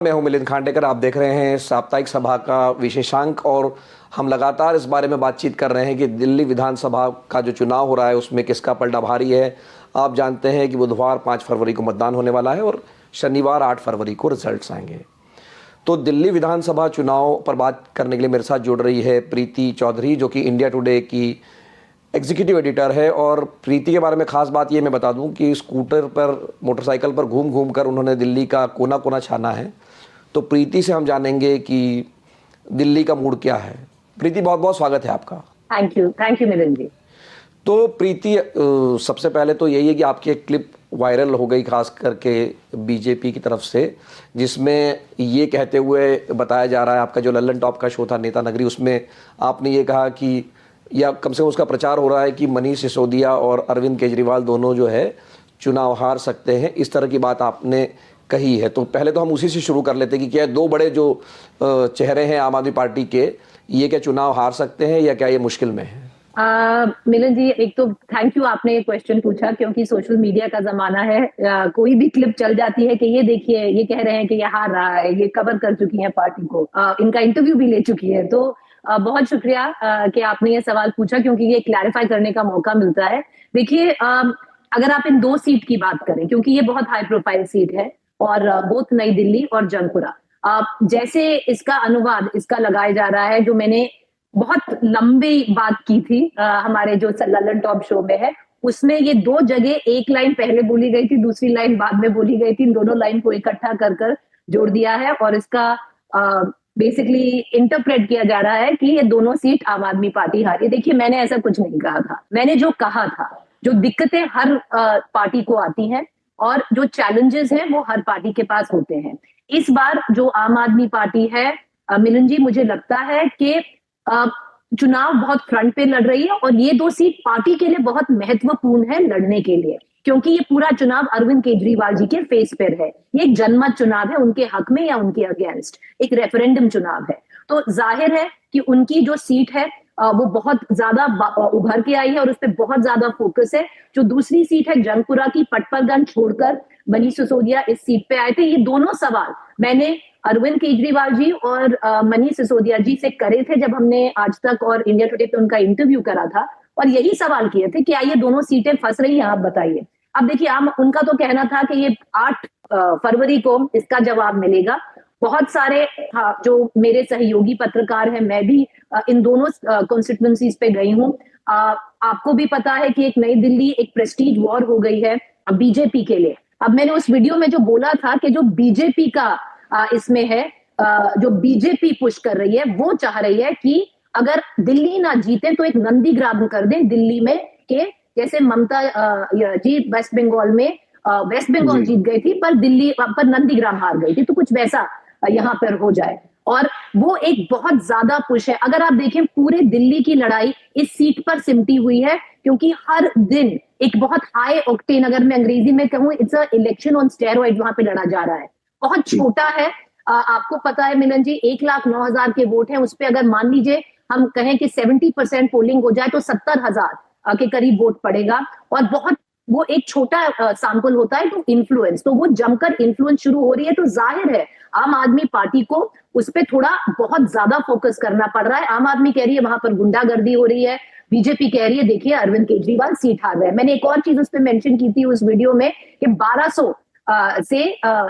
मैं हूं मिलिंद खांडेकर। आप देख रहे हैं साप्ताहिक सभा का विशेषांक और हम लगातार इस बारे में बातचीत कर रहे हैं कि दिल्ली विधानसभा का जो चुनाव हो रहा है उसमें किसका पलड़ा भारी है। आप जानते हैं कि बुधवार 5 फरवरी को मतदान होने वाला है और शनिवार 8 फरवरी को रिजल्ट्स आएंगे। तो दिल्ली विधानसभा चुनाव पर बात करने के लिए मेरे साथ जुड़ रही है प्रीति चौधरी, जो कि इंडिया टुडे की एग्जीक्यूटिव एडिटर है। और प्रीति के बारे में खास बात ये मैं बता दूं कि स्कूटर पर, मोटरसाइकिल पर घूम घूम कर उन्होंने दिल्ली का कोना कोना छाना है। तो प्रीति से हम जानेंगे कि दिल्ली का मूड क्या है। प्रीति, बहुत बहुत स्वागत है आपका। थैंक यू मिलिंद जी। तो प्रीति, सबसे पहले तो यही है कि आपकी एक क्लिप वायरल हो गई खास करके बीजेपी की तरफ से, जिसमें ये कहते हुए बताया जा रहा है, आपका जो लल्लन टॉप का शो था नेता नगरी, उसमें आपने ये कहा कि, या कम से कम उसका प्रचार हो रहा है कि मनीष सिसोदिया और अरविंद केजरीवाल दोनों जो है चुनाव हार सकते हैं। इस तरह की बात आपने कही है। तो पहले तो हम उसी से शुरू कर लेते हैं कि क्या दो बड़े जो चेहरे हैं आम आदमी पार्टी के, ये क्या चुनाव हार सकते हैं या क्या ये मुश्किल में है? मिलन जी, एक तो थैंक यू, आपने ये क्वेश्चन पूछा क्योंकि सोशल मीडिया का जमाना है। कोई भी क्लिप चल जाती है कि ये देखिए, ये कह रहे हैं कि ये हार रहा है, ये कवर कर चुकी है पार्टी को, इनका इंटरव्यू भी ले चुकी है। तो बहुत शुक्रिया कि आपने ये सवाल पूछा क्योंकि ये क्लैरिफाई करने का मौका मिलता है। देखिए, अगर आप इन दो सीट की बात करें, क्योंकि ये बहुत हाई प्रोफाइल सीट है और बोथ नई दिल्ली और जंगपुरा, जैसे इसका अनुवाद इसका लगाया जा रहा है, जो मैंने बहुत लंबी बात की थी हमारे जो लल्लन टॉप शो में है, उसमें ये दो जगह, एक लाइन पहले बोली गई थी, दूसरी लाइन बाद में बोली गई थी। इन दोनों लाइन को इकट्ठा कर कर जोड़ दिया है और इसका बेसिकली इंटरप्रेट किया जा रहा है कि ये दोनों सीट आम आदमी पार्टी हारी। देखिए, मैंने ऐसा कुछ नहीं कहा था। मैंने जो कहा था, जो दिक्कतें हर पार्टी को आती हैं और जो चैलेंजेस हैं वो हर पार्टी के पास होते हैं। इस बार जो आम आदमी पार्टी है, मिलन जी, मुझे लगता है कि चुनाव बहुत फ्रंट पे लड़ रही है और ये दो सीट पार्टी के लिए बहुत महत्वपूर्ण है लड़ने के लिए, क्योंकि ये पूरा चुनाव अरविंद केजरीवाल जी के फेस पर है। ये एक जनमत चुनाव है, उनके हक में या उनके अगेंस्ट एक रेफरेंडम चुनाव है। तो जाहिर है कि उनकी जो सीट है वो बहुत ज्यादा उभर के आई है और उस पर बहुत ज्यादा फोकस है। जो दूसरी सीट है जंगपुरा की, पटपरगंज छोड़कर मनीष सिसोदिया इस सीट पे आए थे। ये दोनों सवाल मैंने अरविंद केजरीवाल जी और मनीष सिसोदिया जी से करे थे जब हमने आज तक और इंडिया टुडे पे उनका इंटरव्यू करा था, और यही सवाल किए थे कि ये दोनों सीटें फंस रही हैं, आप बताइए। अब देखिए, उनका तो कहना था कि ये 8 फरवरी को इसका जवाब मिलेगा। बहुत सारे जो मेरे सहयोगी पत्रकार हैं, मैं भी इन दोनों कॉन्स्टिट्यूएंसीज पे गई हूँ। आपको भी पता है कि एक नई दिल्ली एक प्रेस्टीज वॉर हो गई है बीजेपी के लिए। अब मैंने उस वीडियो में जो बोला था कि जो बीजेपी का इसमें है, जो बीजेपी पुश कर रही है, वो चाह रही है कि अगर दिल्ली ना जीते तो एक नंदीग्राम कर दें दिल्ली में, के जैसे ममता जी वेस्ट बंगाल में वेस्ट बंगाल जीत गई थी पर दिल्ली पर नंदीग्राम हार गई थी, तो कुछ वैसा यहाँ पर हो जाए। और वो एक बहुत ज्यादा पुश है। अगर आप देखें, पूरे दिल्ली की लड़ाई इस सीट पर सिमटी हुई है, क्योंकि हर दिन एक बहुत हाई ऑक्टेन, अगर मैं अंग्रेजी में कहूँ, it's a election on steroid, वहां पे लड़ा जा रहा है। बहुत छोटा है, आपको पता है मिलन जी, 1,09,000 के वोट हैं। उस पर अगर मान लीजिए हम कहें कि 70% पोलिंग हो जाए तो 70,000 के करीब वोट पड़ेगा। और बहुत वो एक छोटा सैंपल होता है तो इन्फ्लुएंस, तो वो जमकर इन्फ्लुएंस शुरू हो रही है। तो जाहिर है आम आदमी पार्टी को उस पर थोड़ा बहुत ज्यादा फोकस करना पड़ रहा है। आम आदमी कह रही है वहां पर गुंडागर्दी हो रही है, बीजेपी कह रही है देखिए अरविंद केजरीवाल सीट हार रहे हैं। मैंने एक और चीज उस पर मेंशन की थी उस वीडियो में कि 1200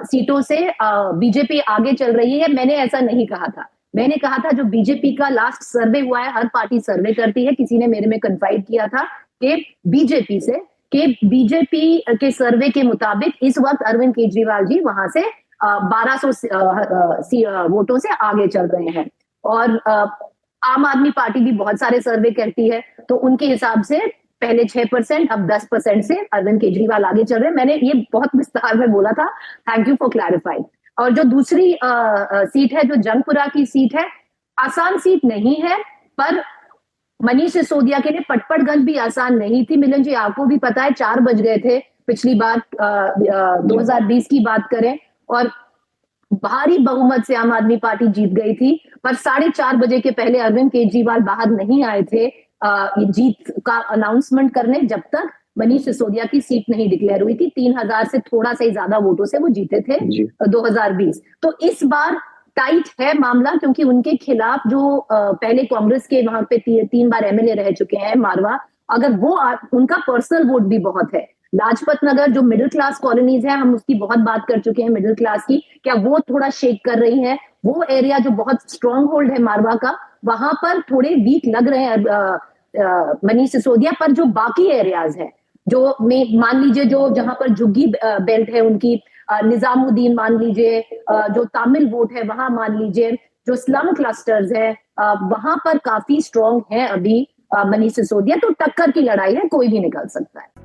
सीटों से बीजेपी आगे चल रही है। मैंने ऐसा नहीं कहा था। मैंने कहा था जो बीजेपी का लास्ट सर्वे हुआ है, हर पार्टी सर्वे करती है, किसी ने मेरे में कन्फाइड किया था कि बीजेपी से, कि बीजेपी के सर्वे के मुताबिक इस वक्त अरविंद केजरीवाल जी वहां से 1200 वोटों से आगे चल रहे हैं। और आम आदमी पार्टी भी बहुत सारे सर्वे करती है, तो उनके हिसाब से पहले 6%, अब 10% से अरविंद केजरीवाल आगे चल रहे हैं। मैंने ये बहुत विस्तार में बोला था। Thank you for clarifying. और जो दूसरी सीट है, जो जंगपुरा की सीट है, आसान सीट नहीं है, पर मनीष सिसोदिया के लिए पटपड़गंज भी आसान नहीं थी। मिलन जी, आपको भी पता है 4 बज गए थे पिछली बार, 2020 की बात करें, और भारी बहुमत से आम आदमी पार्टी जीत गई थी। पर 4:30 बजे के पहले अरविंद केजरीवाल बाहर नहीं आए थे जीत का अनाउंसमेंट करने, जब तक मनीष सिसोदिया की सीट नहीं डिक्लेयर हुई थी। 3,000 से थोड़ा सा ही ज्यादा वोटों से वो जीते थे 2020। तो इस बार टाइट है मामला, क्योंकि उनके खिलाफ जो पहले कांग्रेस के वहां पे 3 बार एमएलए रह चुके हैं मारवा, अगर वो उनका पर्सनल वोट भी बहुत है। लाजपत नगर जो मिडिल क्लास कॉलोनीज है, हम उसकी बहुत बात कर चुके हैं मिडिल क्लास की, क्या वो थोड़ा शेक कर रही है? वो एरिया जो बहुत स्ट्रॉन्ग होल्ड है मारवा का, वहां पर थोड़े वीक लग रहे हैं मनीष सिसोदिया। पर जो बाकी एरियाज हैं, जो मान लीजिए जो जहां पर झुग्गी बेल्ट है उनकी, निजामुद्दीन मान लीजिए, जो तमिल वोट है वहां मान लीजिए, जो स्लम क्लस्टर्स है वहां पर काफी स्ट्रॉन्ग है अभी मनीष सिसोदिया। तो टक्कर की लड़ाई है, कोई भी निकल सकता है।